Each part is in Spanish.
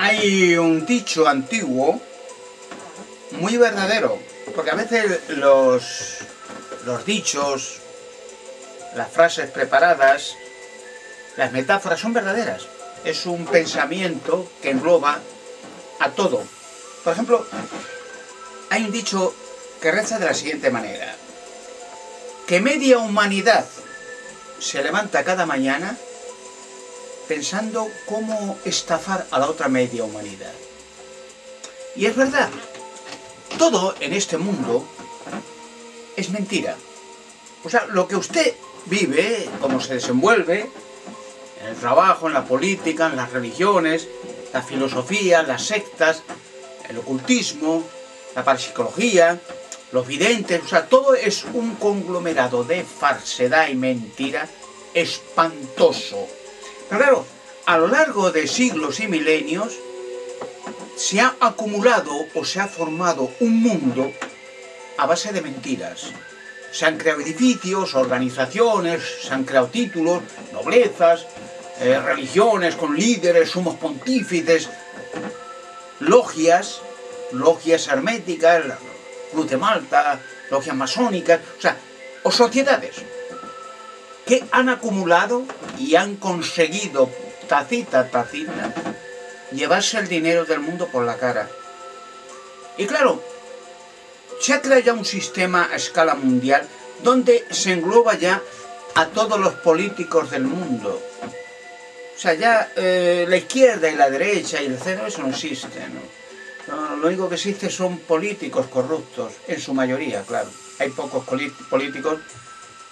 Hay un dicho antiguo muy verdadero, porque a veces los dichos, las frases preparadas, las metáforas son verdaderas. Es un pensamiento que engloba a todo. Por ejemplo, hay un dicho que reza de la siguiente manera: que media humanidad se levanta cada mañana pensando cómo estafar a la otra media humanidad. Y es verdad, todo en este mundo es mentira. O sea, lo que usted vive, cómo se desenvuelve, en el trabajo, en la política, en las religiones, la filosofía, las sectas, el ocultismo, la parapsicología, los videntes, o sea, todo es un conglomerado de falsedad y mentira espantoso. Pero claro, a lo largo de siglos y milenios se ha acumulado o se ha formado un mundo a base de mentiras. Se han creado edificios, organizaciones, se han creado títulos, noblezas, religiones con líderes, sumos pontífices, logias herméticas, la Cruz de Malta, logias masónicas, o sociedades que han acumulado y han conseguido tacita a tacita llevarse el dinero del mundo por la cara. Y claro, se ha creado ya un sistema a escala mundial donde se engloba ya a todos los políticos del mundo. O sea, ya la izquierda y la derecha y el centro, eso no existe, ¿no? Lo único que existe son políticos corruptos, en su mayoría, claro. Hay pocos políticos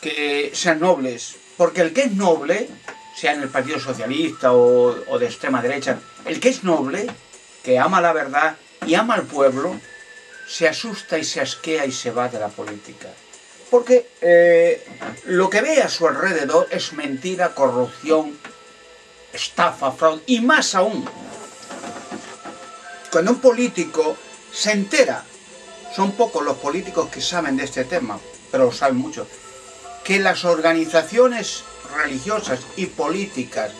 que sean nobles, porque el que es noble, sea en el Partido Socialista o de extrema derecha, el que es noble, que ama la verdad y ama al pueblo, se asusta y se asquea y se va de la política. Porque lo que ve a su alrededor es mentira, corrupción, estafa, fraude, y más aún, cuando un político se entera, son pocos los políticos que saben de este tema, pero lo saben mucho, que las organizaciones religiosas y políticas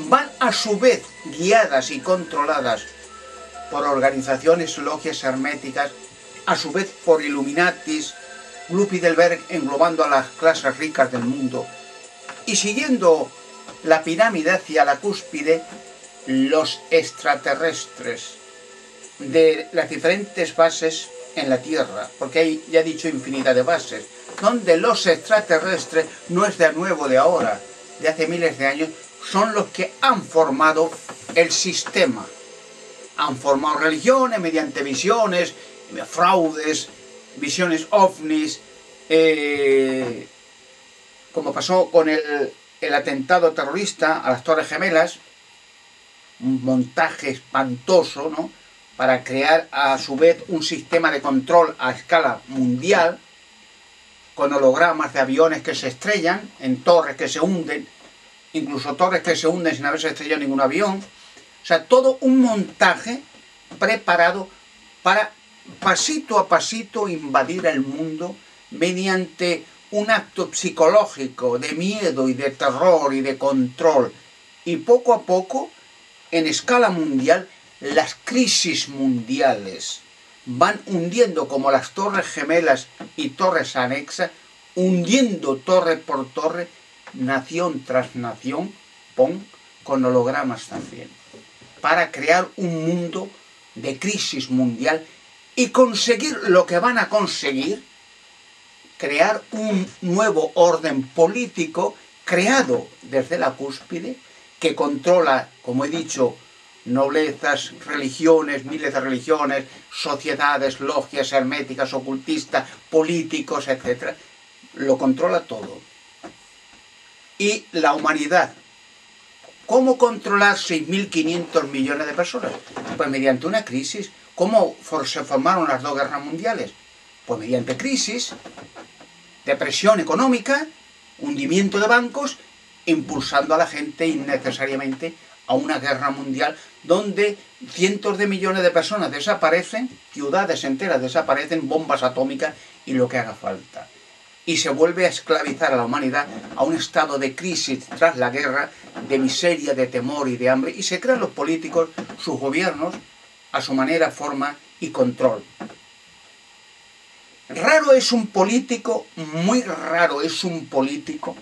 van a su vez guiadas y controladas por organizaciones, logias herméticas, a su vez por Illuminatis, Club Bilderberg, englobando a las clases ricas del mundo, y siguiendo la pirámide hacia la cúspide, los extraterrestres de las diferentes bases en la Tierra, porque hay, ya he dicho, infinidad de bases, donde los extraterrestres no es de nuevo de ahora, de hace miles de años, son los que han formado el sistema. Han formado religiones mediante visiones, fraudes, visiones ovnis, como pasó con el atentado terrorista a las Torres Gemelas, un montaje espantoso, ¿no?, para crear a su vez un sistema de control a escala mundial, con hologramas de aviones que se estrellan, en torres que se hunden, incluso torres que se hunden sin haberse estrellado ningún avión. O sea, todo un montaje preparado para pasito a pasito invadir el mundo mediante un acto psicológico de miedo y de terror y de control. Y poco a poco, en escala mundial, las crisis mundiales van hundiendo, como las Torres Gemelas y torres anexas, hundiendo torre por torre, nación tras nación, con hologramas también, para crear un mundo de crisis mundial y conseguir lo que van a conseguir: crear un nuevo orden político creado desde la cúspide, que controla, como he dicho, noblezas, religiones, miles de religiones, sociedades, logias herméticas, ocultistas, políticos, etc. Lo controla todo. Y la humanidad, ¿cómo controlar 6.500 millones de personas? Pues mediante una crisis. ¿Cómo se formaron las dos guerras mundiales? Pues mediante crisis, depresión económica, hundimiento de bancos, impulsando a la gente innecesariamente a una guerra mundial donde cientos de millones de personas desaparecen, ciudades enteras desaparecen, bombas atómicas y lo que haga falta. y se vuelve a esclavizar a la humanidad a un estado de crisis tras la guerra, de miseria, de temor y de hambre, y se crean los políticos, sus gobiernos, a su manera, forma y control. Raro es un político, muy raro es un político,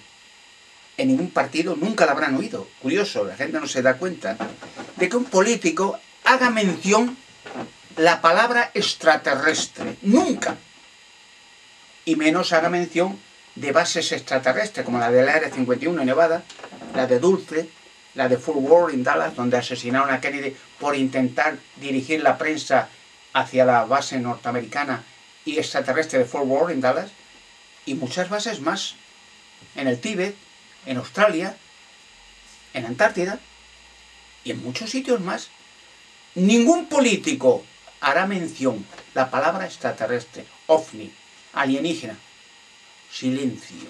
en ningún partido nunca lo habrán oído. Curioso, la gente no se da cuenta de que un político haga mención la palabra extraterrestre. Nunca. Y menos haga mención de bases extraterrestres, como la del Área 51 en Nevada, la de Dulce, la de Fort Worth en Dallas, donde asesinaron a Kennedy por intentar dirigir la prensa hacia la base norteamericana y extraterrestre de Fort Worth en Dallas, y muchas bases más, en el Tíbet, en Australia, en Antártida y en muchos sitios más. Ningún político hará mención la palabra extraterrestre, ovni, alienígena. Silencio.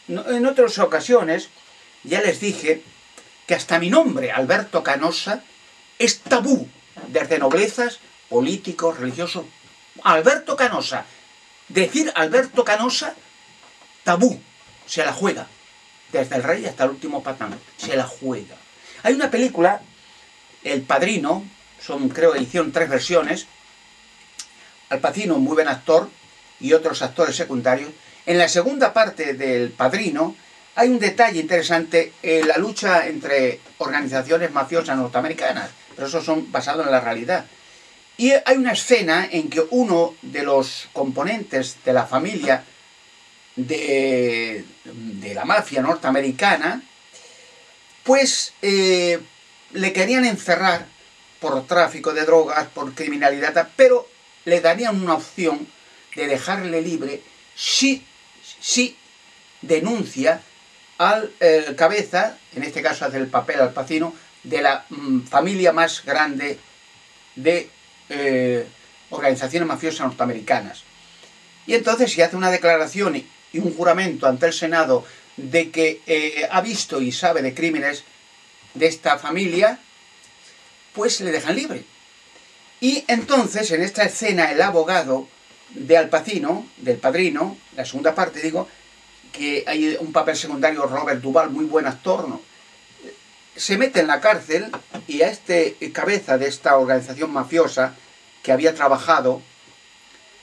En otras ocasiones ya les dije que hasta mi nombre, Alberto Canosa, es tabú desde noblezas, políticos, religiosos. Alberto Canosa. Decir Alberto Canosa, tabú. Se la juega. Desde el rey hasta el último patán. Se la juega. Hay una película, El Padrino, son, creo que hicieron 3 versiones. Al Pacino, muy buen actor, y otros actores secundarios. En la segunda parte del Padrino hay un detalle interesante, la lucha entre organizaciones mafiosas norteamericanas, pero esos son basados en la realidad. Y hay una escena en que uno de los componentes de la familia de la mafia norteamericana, pues le querían encerrar por tráfico de drogas, por criminalidad, pero le darían una opción de dejarle libre si denuncia al cabeza, en este caso hace el papel Al Pacino, de la familia más grande de organizaciones mafiosas norteamericanas. Y entonces si hace una declaración y un juramento ante el Senado de que ha visto y sabe de crímenes de esta familia, pues le dejan libre. Y entonces en esta escena el abogado de Al Pacino, del Padrino, la segunda parte digo, que hay un papel secundario, Robert Duvall, muy buen actor, ¿no?, se mete en la cárcel y a este cabeza de esta organización mafiosa que había trabajado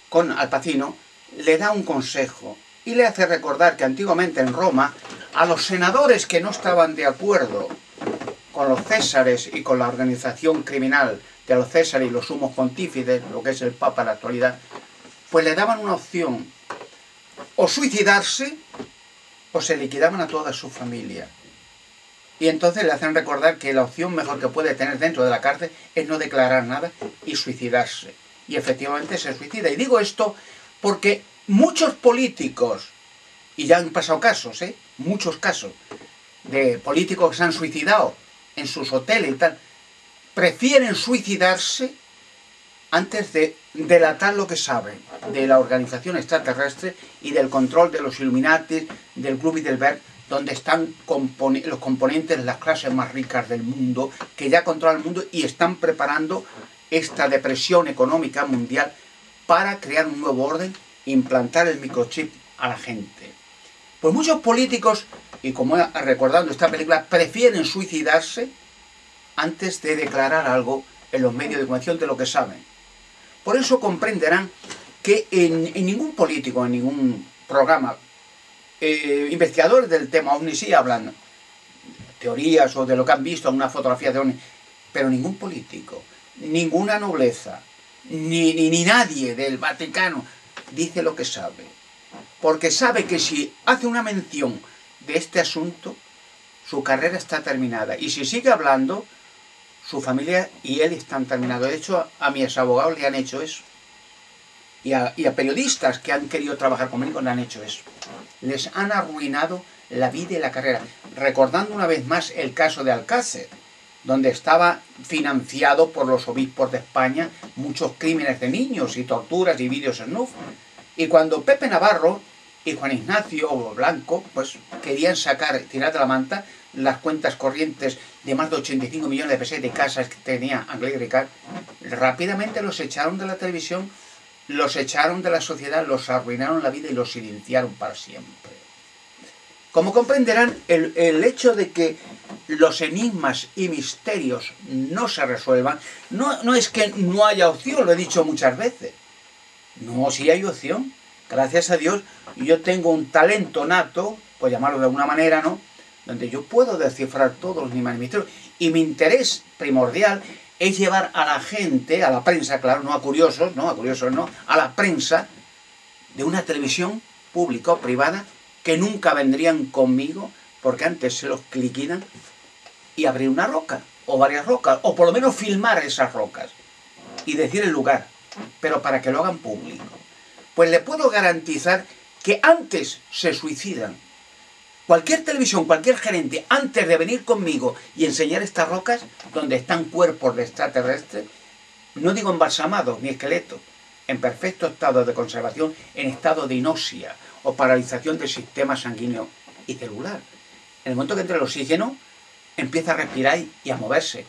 con Al Pacino le da un consejo y le hace recordar que antiguamente en Roma a los senadores que no estaban de acuerdo con los césares y con la organización criminal de los césares y los sumos pontífices, lo que es el Papa en la actualidad, pues le daban una opción: o suicidarse o se liquidaban a toda su familia. Y entonces le hacen recordar que la opción mejor que puede tener dentro de la cárcel es no declarar nada y suicidarse. Y efectivamente se suicida. Y digo esto porque muchos políticos, y ya han pasado casos, muchos casos, de políticos que se han suicidado en sus hoteles y tal, prefieren suicidarse antes de delatar lo que saben de la organización extraterrestre y del control de los Illuminati, del Club Bilderberg, donde están los componentes de las clases más ricas del mundo, que ya controlan el mundo y están preparando esta depresión económica mundial para crear un nuevo orden e implantar el microchip a la gente. Pues muchos políticos, y como recordando esta película, prefieren suicidarse antes de declarar algo en los medios de comunicación de lo que saben. Por eso comprenderán que en ningún político, en ningún programa, investigadores del tema OVNI sí hablan teorías o de lo que han visto en una fotografía de OVNI, pero ningún político, ninguna nobleza, ni nadie del Vaticano dice lo que sabe, porque sabe que si hace una mención de este asunto, su carrera está terminada, y si sigue hablando, su familia y él están terminados. De hecho, a mis abogados le han hecho eso. Y a periodistas que han querido trabajar conmigo le han hecho eso. Les han arruinado la vida y la carrera. Recordando una vez más el caso de Alcácer, donde estaba financiado por los obispos de España muchos crímenes de niños y torturas y vídeos snuff. Y cuando Pepe Navarro y Juan Ignacio Blanco pues querían tirar de la manta las cuentas corrientes de más de 85 millones de pesetas de casas que tenía Anglés Ricard, rápidamente los echaron de la televisión los echaron de la sociedad, los arruinaron la vida y los silenciaron para siempre. Como comprenderán, el hecho de que los enigmas y misterios no se resuelvan, no es que no haya opción, lo he dicho muchas veces. No, sí hay opción. Gracias a Dios, yo tengo un talento nato, por llamarlo de alguna manera, ¿no?, donde yo puedo descifrar todos los enigmas y misterios. Y mi interés primordial es llevar a la gente, a la prensa, claro, no a curiosos, no, a la prensa de una televisión pública o privada, que nunca vendrían conmigo, porque antes se los liquidan, y abrir una roca, o varias rocas, o por lo menos filmar esas rocas, y decir el lugar, pero para que lo hagan público. Pues le puedo garantizar que antes se suicidan. Cualquier televisión, cualquier gerente, antes de venir conmigo y enseñar estas rocas, donde están cuerpos de extraterrestres, no digo embalsamados ni esqueletos, en perfecto estado de conservación, en estado de hipnosia o paralización del sistema sanguíneo y celular. En el momento que entra el oxígeno, empieza a respirar y a moverse.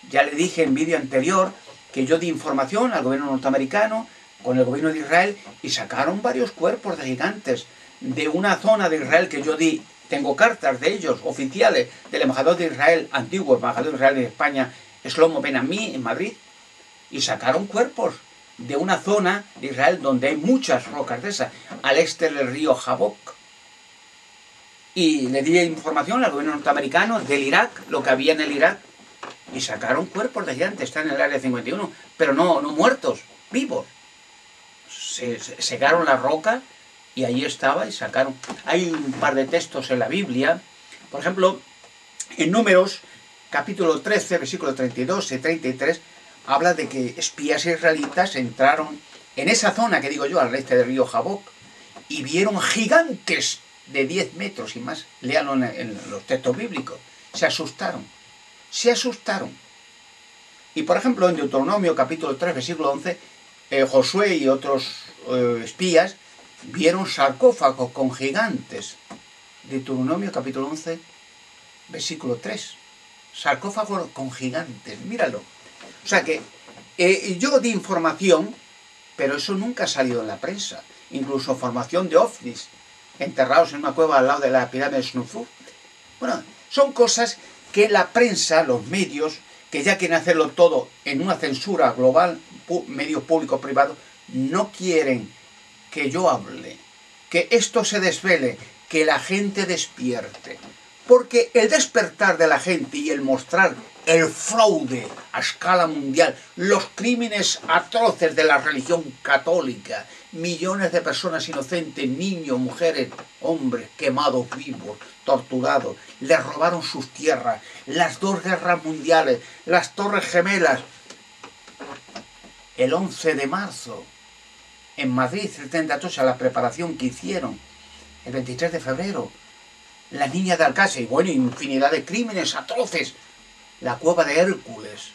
Ya le dije en vídeo anterior que yo di información al gobierno norteamericano con el gobierno de Israel y sacaron varios cuerpos de gigantes de una zona de Israel que yo di. Tengo cartas de ellos, oficiales, del embajador de Israel, antiguo embajador de Israel en España, Shlomo Ben-Ami, en Madrid, y sacaron cuerpos de una zona de Israel donde hay muchas rocas de esas, al este del río Jabok. Y le di información al gobierno norteamericano del Irak, lo que había en el Irak, y sacaron cuerpos de gigantes, están en el área 51, pero no muertos, vivos. Se secaron la roca y allí estaba y sacaron. Hay un par de textos en la Biblia, por ejemplo, en Números, capítulo 13, versículos 32 y 33, habla de que espías israelitas entraron en esa zona que digo yo, al este del río Jabok, y vieron gigantes de 10 metros y más. Léanlo en los textos bíblicos. Se asustaron. Y por ejemplo, en Deuteronomio, capítulo 3, versículo 11, Josué y otros espías vieron sarcófagos con gigantes. Deuteronomio, capítulo 11, versículo 3. Sarcófagos con gigantes, míralo. O sea que yo di información, pero eso nunca ha salido en la prensa. Incluso formación de ovnis enterrados en una cueva al lado de la pirámide de Snufru. Bueno, son cosas que la prensa, los medios, que ya quieren hacerlo todo en una censura global, medios públicos, privados, no quieren que yo hable, que esto se desvele, que la gente despierte. Porque el despertar de la gente y el mostrar el fraude a escala mundial, los crímenes atroces de la religión católica, millones de personas inocentes, niños, mujeres, hombres, quemados vivos, torturados, les robaron sus tierras, las 2 guerras mundiales, las Torres Gemelas, el 11 de marzo, en Madrid, el 38, la preparación que hicieron, el 23 de febrero, las niñas de Alcácer, y bueno, infinidad de crímenes atroces, la cueva de Hércules,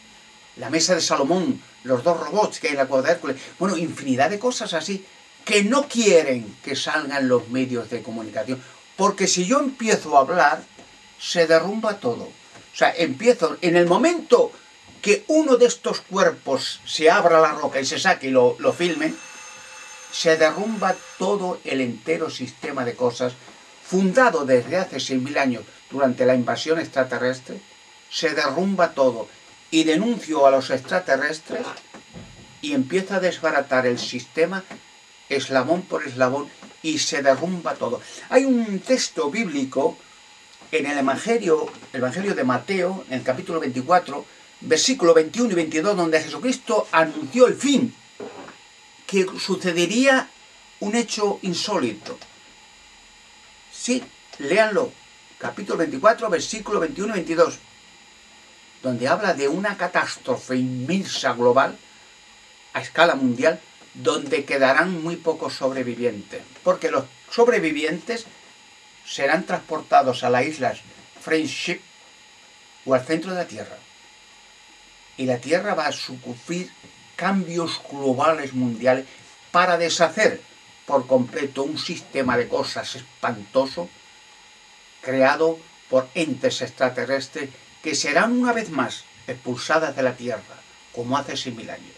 la mesa de Salomón, los 2 robots que hay en la cueva de Hércules, bueno, infinidad de cosas así, que no quieren que salgan los medios de comunicación, porque si yo empiezo a hablar, se derrumba todo. O sea, empiezo, en el momento que uno de estos cuerpos se abra la roca y se saque y lo filme, se derrumba todo el entero sistema de cosas fundado desde hace 6.000 años durante la invasión extraterrestre. Se derrumba todo y denuncio a los extraterrestres y empiezo a desbaratar el sistema eslabón por eslabón y se derrumba todo. Hay un texto bíblico en el Evangelio de Mateo, en el capítulo 24, versículo 21 y 22, donde Jesucristo anunció el fin, que sucedería un hecho insólito. Sí, léanlo, capítulo 24, versículo 21 y 22, donde habla de una catástrofe inmensa global, a escala mundial, donde quedarán muy pocos sobrevivientes, porque los sobrevivientes serán transportados a las islas Friendship o al centro de la Tierra. Y la Tierra va a sufrir cambios globales mundiales para deshacer por completo un sistema de cosas espantoso creado por entes extraterrestres que serán una vez más expulsadas de la Tierra, como hace 6.000 años.